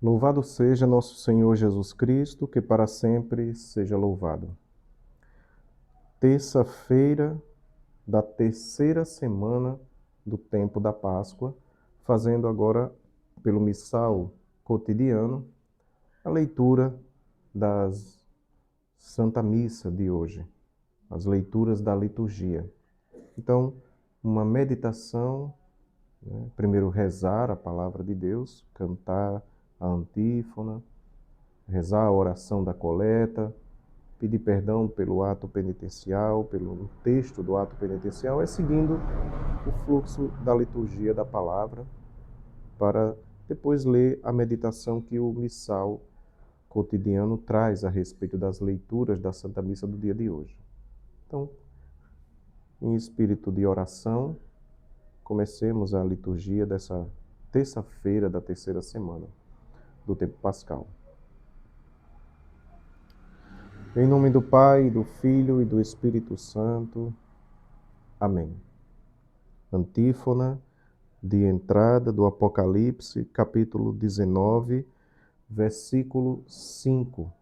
Louvado seja nosso Senhor Jesus Cristo, que para sempre seja louvado. Terça-feira da terceira semana do tempo da Páscoa, fazendo agora, pelo missal cotidiano, a leitura das Santa Missa de hoje, as leituras da liturgia. Então, uma meditação, primeiro rezar a palavra de Deus, cantar a antífona, rezar a oração da coleta, pedir perdão pelo ato penitencial, pelo texto do ato penitencial, é seguindo o fluxo da liturgia da palavra, para depois ler a meditação que o missal cotidiano traz a respeito das leituras da Santa Missa do dia de hoje. Então, em espírito de oração, comecemos a liturgia dessa terça-feira da terceira semana do tempo pascal. Em nome do Pai, do Filho e do Espírito Santo. Amém. Antífona de entrada do Apocalipse, capítulo 19, versículo 5.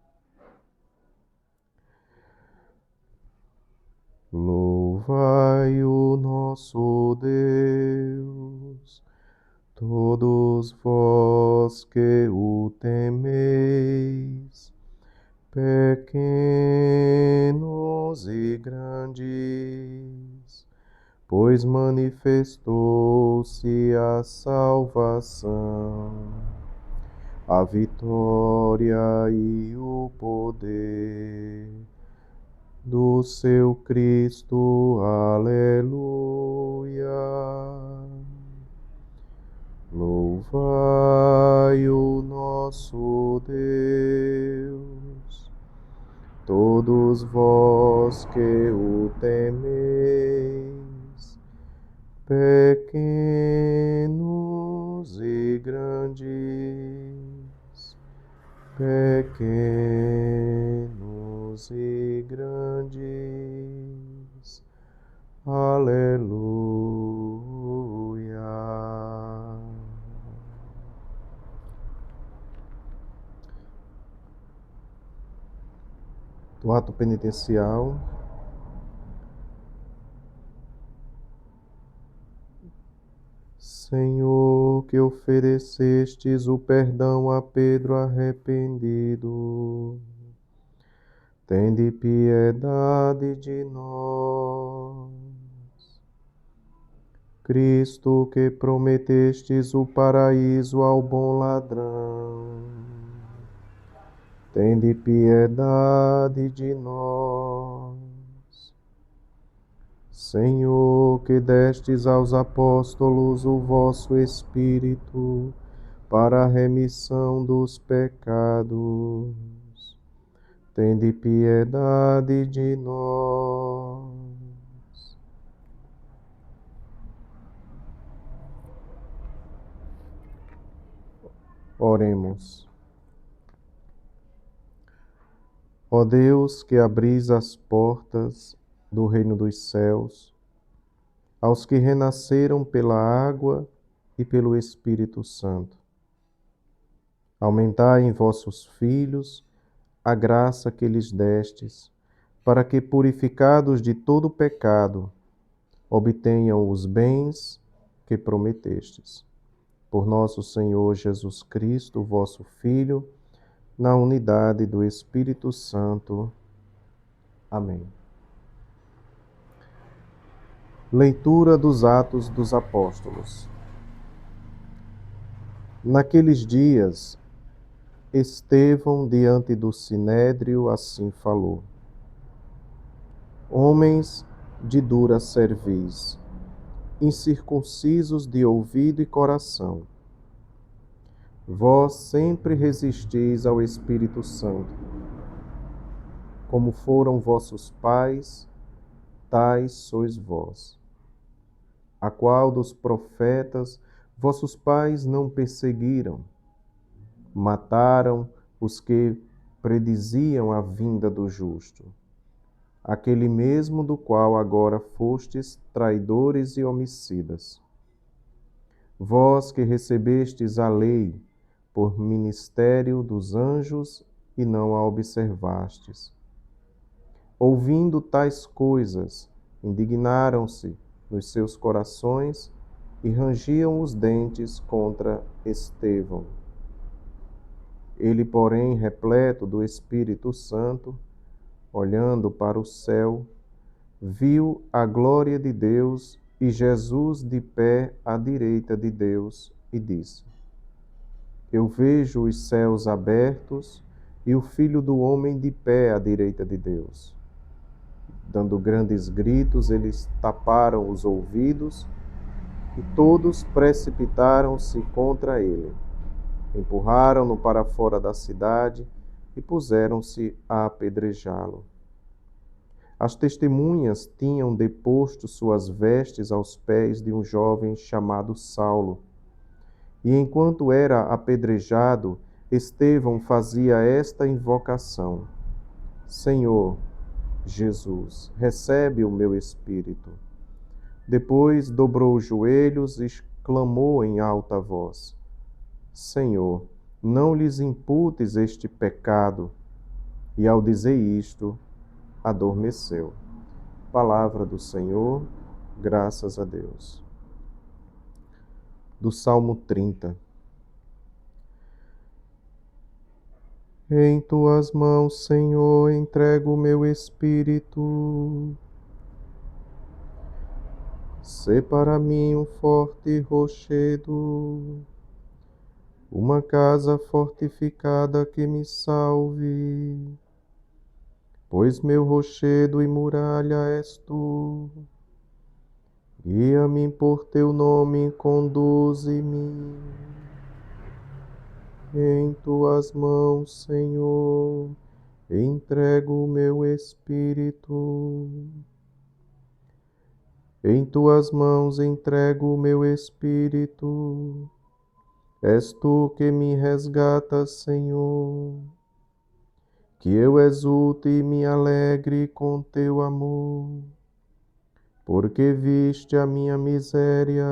Louvai o nosso Deus, todos vós que o temeis, pequenos e grandes, pois manifestou-se a salvação, a vitória e o poder do seu Cristo. Aleluia. Louvai o nosso Deus, todos vós que o temeis, pequenos e grandes, pequenos e grandes. Aleluia. Do ato penitencial, Senhor, que oferecestes o perdão a Pedro arrependido, tende piedade de nós. Cristo, que prometestes o paraíso ao bom ladrão, tende piedade de nós. Senhor, que destes aos apóstolos o vosso Espírito para a remissão dos pecados, tende piedade de nós. Oremos. Ó Deus, que abris as portas do reino dos céus aos que renasceram pela água e pelo Espírito Santo, aumentai em vossos filhos a graça que lhes destes, para que, purificados de todo pecado, obtenham os bens que prometestes. Por nosso Senhor Jesus Cristo, vosso Filho, na unidade do Espírito Santo. Amém. Leitura dos Atos dos Apóstolos. Naqueles dias, Estevão, diante do sinédrio, assim falou: Homens de dura cerviz, incircuncisos de ouvido e coração, vós sempre resistis ao Espírito Santo. Como foram vossos pais, tais sois vós. A qual dos profetas vossos pais não perseguiram? Mataram os que prediziam a vinda do justo, aquele mesmo do qual agora fostes traidores e homicidas. Vós que recebestes a lei por ministério dos anjos, e não a observastes. Ouvindo tais coisas, indignaram-se nos seus corações e rangiam os dentes contra Estevão. Ele, porém, repleto do Espírito Santo, olhando para o céu, viu a glória de Deus e Jesus de pé à direita de Deus, e disse: Eu vejo os céus abertos e o Filho do Homem de pé à direita de Deus. Dando grandes gritos, eles taparam os ouvidos e todos precipitaram-se contra ele. Empurraram-no para fora da cidade e puseram-se a apedrejá-lo. As testemunhas tinham deposto suas vestes aos pés de um jovem chamado Saulo. E enquanto era apedrejado, Estevão fazia esta invocação: Senhor Jesus, recebe o meu espírito. Depois dobrou os joelhos e clamou em alta voz: Senhor, não lhes imputes este pecado. E ao dizer isto, adormeceu. Palavra do Senhor, graças a Deus. Do Salmo 30. Em tuas mãos, Senhor, entrego o meu espírito. Sê para mim um forte rochedo, uma casa fortificada que me salve. Pois meu rochedo e muralha és tu. Guia-me por teu nome, conduze-me. Em tuas mãos, Senhor, entrego o meu espírito. Em tuas mãos entrego o meu espírito. És tu que me resgatas, Senhor. Que eu exulte e me alegre com teu amor, porque viste a minha miséria.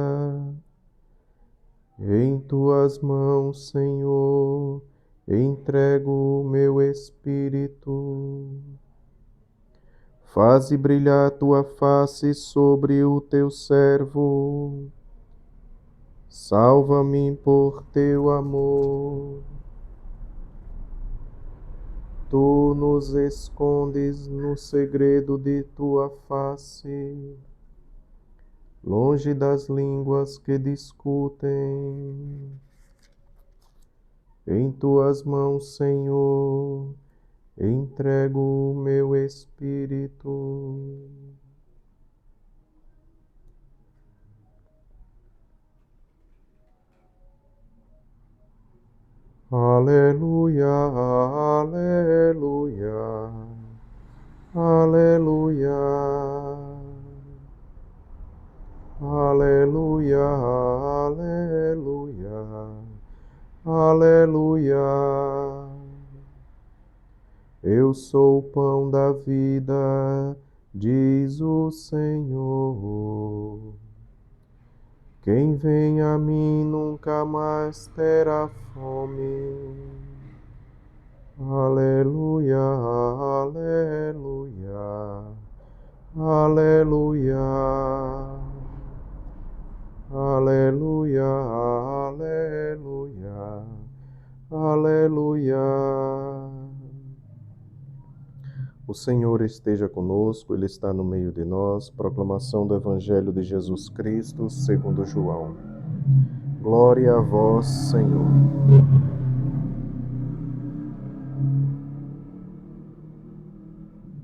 Em tuas mãos, Senhor, entrego o meu espírito. Faze brilhar tua face sobre o teu servo. Salva-me por teu amor. Tu nos escondes no segredo de tua face, longe das línguas que discutem. Em tuas mãos, Senhor, entrego o meu espírito. Aleluia, aleluia, aleluia, aleluia, aleluia, aleluia. Eu sou o pão da vida, diz o Senhor. Quem vem a mim nunca mais terá fome. Aleluia, aleluia, aleluia, aleluia, aleluia, aleluia. O Senhor esteja conosco, Ele está no meio de nós. Proclamação do Evangelho de Jesus Cristo, segundo João. Glória a vós, Senhor.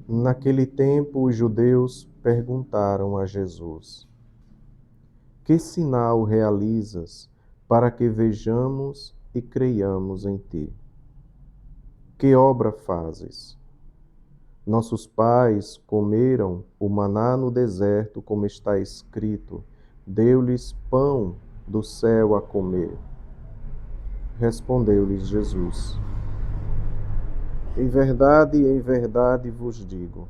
Naquele tempo, os judeus perguntaram a Jesus: Que sinal realizas para que vejamos e creiamos em ti? Que obra fazes? Nossos pais comeram o maná no deserto, como está escrito: deu-lhes pão do céu a comer. Respondeu-lhes Jesus: em verdade vos digo,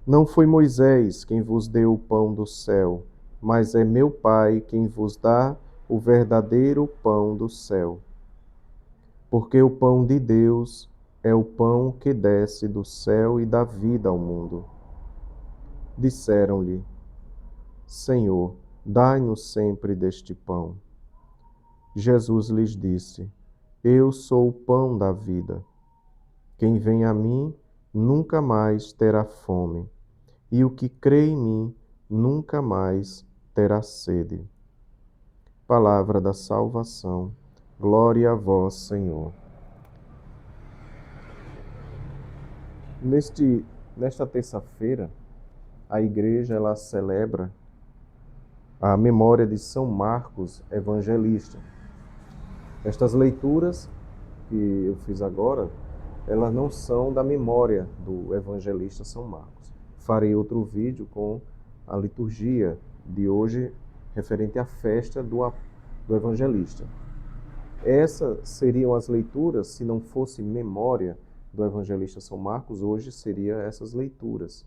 não foi Moisés quem vos deu o pão do céu, mas é meu Pai quem vos dá o verdadeiro pão do céu. porque o pão de Deus é o pão que desce do céu e dá vida ao mundo. Disseram-lhe: Senhor, dai-nos sempre deste pão. Jesus lhes disse: Eu sou o pão da vida. Quem vem a mim nunca mais terá fome, e o que crê em mim nunca mais terá sede. Palavra da salvação. Glória a vós, Senhor. Nesta terça-feira, a igreja ela celebra a memória de São Marcos Evangelista. Estas leituras que eu fiz agora, elas não são da memória do evangelista São Marcos. Farei outro vídeo com a liturgia de hoje referente à festa do evangelista. Essas seriam as leituras, se não fosse memória do evangelista São Marcos, hoje seriam essas leituras.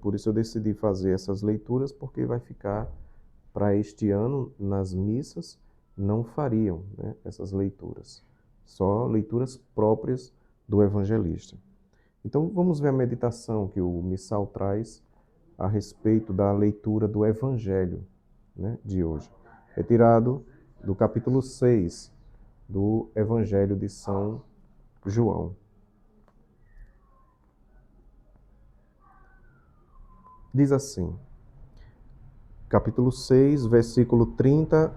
Por isso eu decidi fazer essas leituras, porque vai ficar para este ano nas missas, não fariam essas leituras. Só leituras próprias do evangelista. Então vamos ver a meditação que o missal traz a respeito da leitura do evangelho de hoje. É tirado do capítulo 6 do evangelho de São João. Diz assim, capítulo 6, versículo 30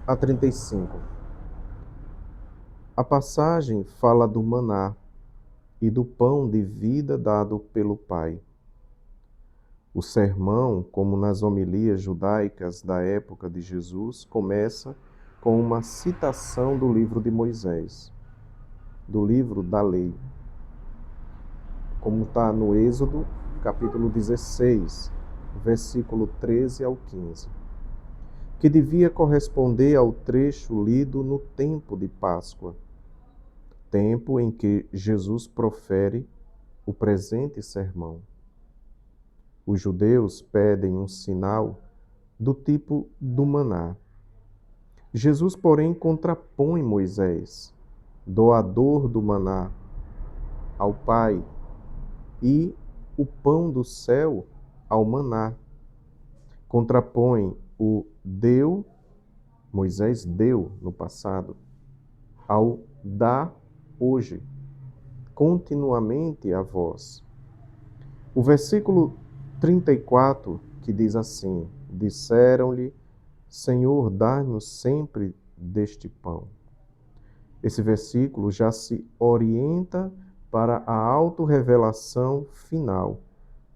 a 35. A passagem fala do maná e do pão de vida dado pelo Pai. O sermão, como nas homilias judaicas da época de Jesus, começa com uma citação do livro de Moisés, do livro da lei, como está no Êxodo, capítulo 16, versículo 13 ao 15, que devia corresponder ao trecho lido no tempo de Páscoa, tempo em que Jesus profere o presente sermão. Os judeus pedem um sinal do tipo do maná. Jesus, porém, contrapõe Moisés, doador do maná, ao Pai, e o pão do céu ao maná. Contrapõe o deu, Moisés deu no passado, ao dá hoje, continuamente a vós. O versículo 34, que diz assim: Disseram-lhe, Senhor, dá-nos sempre deste pão. Esse versículo já se orienta para a autorrevelação final,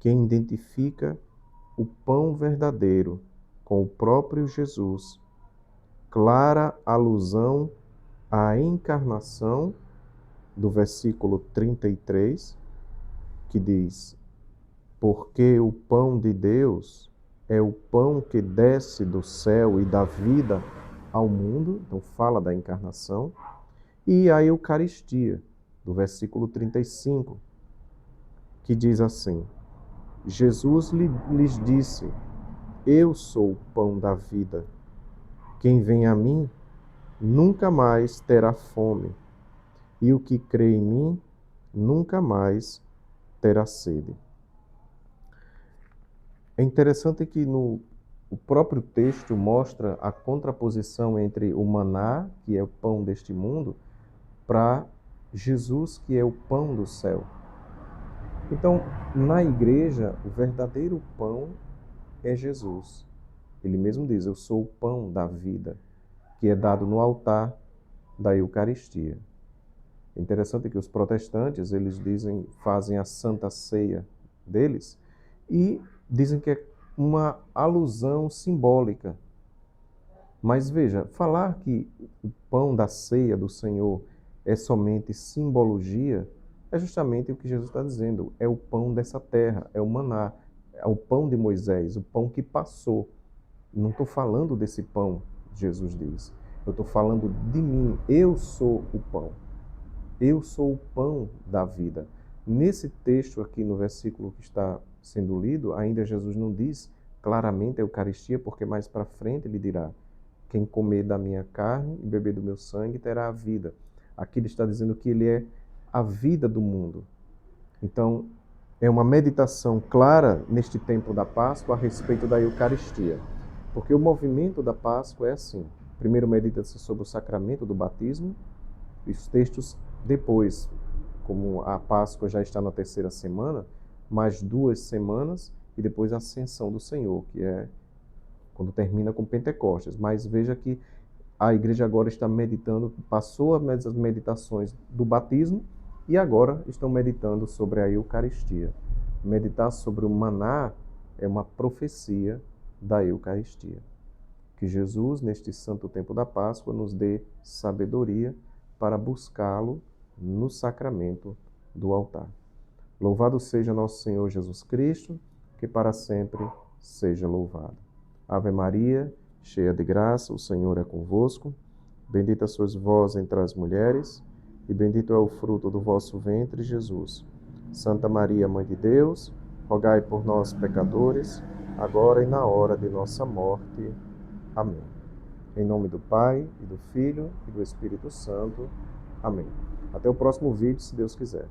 que identifica o pão verdadeiro com o próprio Jesus. Clara alusão à encarnação do versículo 33, que diz: Porque o pão de Deus é o pão que desce do céu e dá vida ao mundo. Então fala da encarnação. E a Eucaristia, do versículo 35, que diz assim: Jesus lhes disse: Eu sou o pão da vida. Quem vem a mim nunca mais terá fome, e o que crê em mim nunca mais terá sede. É interessante que o próprio texto mostra a contraposição entre o maná, que é o pão deste mundo, para Jesus, que é o pão do céu. Então, na igreja, o verdadeiro pão é Jesus. Ele mesmo diz: Eu sou o pão da vida, que é dado no altar da Eucaristia. É interessante que os protestantes, eles dizem, fazem a Santa Ceia deles e dizem que é uma alusão simbólica. Mas veja, falar que o pão da ceia do Senhor é somente simbologia é justamente o que Jesus está dizendo. É o pão dessa terra, é o maná, é o pão de Moisés, o pão que passou. Não estou falando desse pão, Jesus diz. Eu estou falando de mim. Eu sou o pão. Eu sou o pão da vida. Nesse texto aqui, no versículo que está sendo lido, ainda Jesus não diz claramente a Eucaristia, porque mais para frente ele dirá: quem comer da minha carne e beber do meu sangue terá a vida. Aqui ele está dizendo que ele é a vida do mundo. Então, é uma meditação clara neste tempo da Páscoa a respeito da Eucaristia. Porque o movimento da Páscoa é assim. Primeiro medita-se sobre o sacramento do batismo, e os textos depois, como a Páscoa já está na terceira semana, mais 2 semanas, e depois a ascensão do Senhor, que é quando termina com Pentecostes. Mas veja que a igreja agora está meditando, passou as meditações do batismo e agora estão meditando sobre a Eucaristia. Meditar sobre o maná é uma profecia da Eucaristia. Que Jesus, neste santo tempo da Páscoa, nos dê sabedoria para buscá-lo no sacramento do altar. Louvado seja nosso Senhor Jesus Cristo, que para sempre seja louvado. Ave Maria, cheia de graça, o Senhor é convosco. Bendita sois vós entre as mulheres, e bendito é o fruto do vosso ventre, Jesus. Santa Maria, Mãe de Deus, rogai por nós, pecadores, agora e na hora de nossa morte. Amém. Em nome do Pai, e do Filho, e do Espírito Santo. Amém. Até o próximo vídeo, se Deus quiser.